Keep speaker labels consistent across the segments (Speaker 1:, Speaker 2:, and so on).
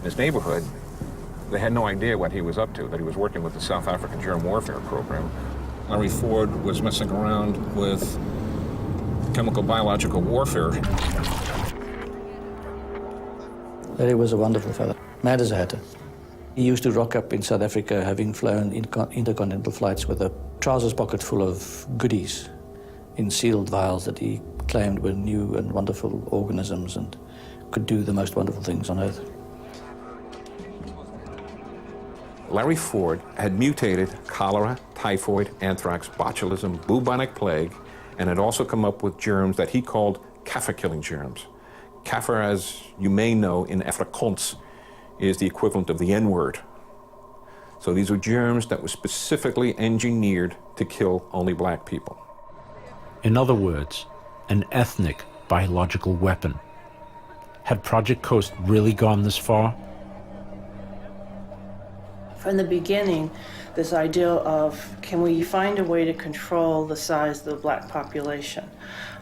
Speaker 1: his neighborhood, they had no idea what he was up to, that he was working with the South African Germ Warfare Program. Larry Ford was messing around with chemical biological warfare.
Speaker 2: Larry was a wonderful fellow, mad as a hatter. He used to rock up in South Africa, having flown intercontinental flights with a trousers pocket full of goodies in sealed vials that he claimed were new and wonderful organisms and could do the most wonderful things on Earth.
Speaker 1: Larry Ford had mutated cholera, typhoid, anthrax, botulism, bubonic plague, and had also come up with germs that he called kaffir-killing germs. Kaffir, as you may know, in Afrikaans, is the equivalent of the N-word. So these were germs that were specifically engineered to kill only black people.
Speaker 3: In other words, an ethnic biological weapon. Had Project Coast really gone this far?
Speaker 4: From the beginning, this idea of can we find a way to control the size of the black population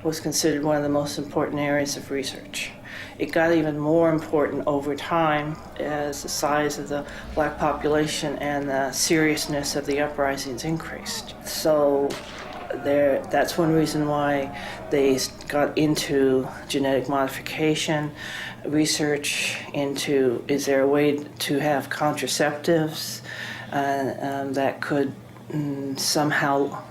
Speaker 4: was considered one of the most important areas of research. It got even more important over time as the size of the black population and the seriousness of the uprisings increased. So that's one reason why they got into genetic modification, research into is there a way to have contraceptives that could somehow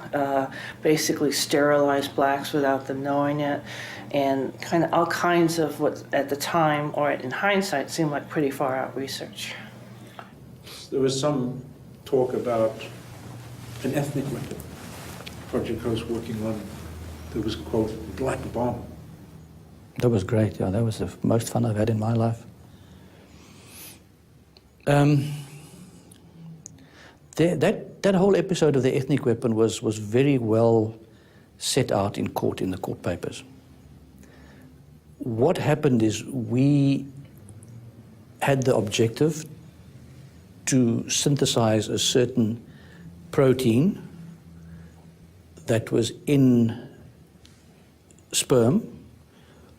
Speaker 4: basically sterilize blacks without them knowing it, and kind of all kinds of what at the time or in hindsight seemed like pretty far out research.
Speaker 5: There was some talk about an ethnic weapon Project Coast working on. There was, quote, black bomb.
Speaker 2: That was great, yeah, that was the most fun I've had in my life. That whole episode of the ethnic weapon was very well set out in court, in the court papers. What happened is we had the objective to synthesize a certain protein that was in sperm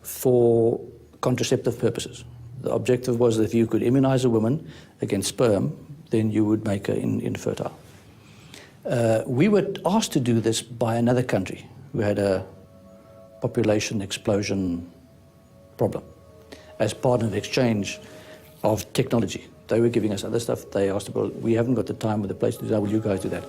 Speaker 2: for contraceptive purposes. The objective was that if you could immunize a woman against sperm, then you would make her infertile. We were asked to do this by another country who had a population explosion problem as part of exchange of technology. They were giving us other stuff. They asked, well, we haven't got the time or the place to do that. Will you guys do that?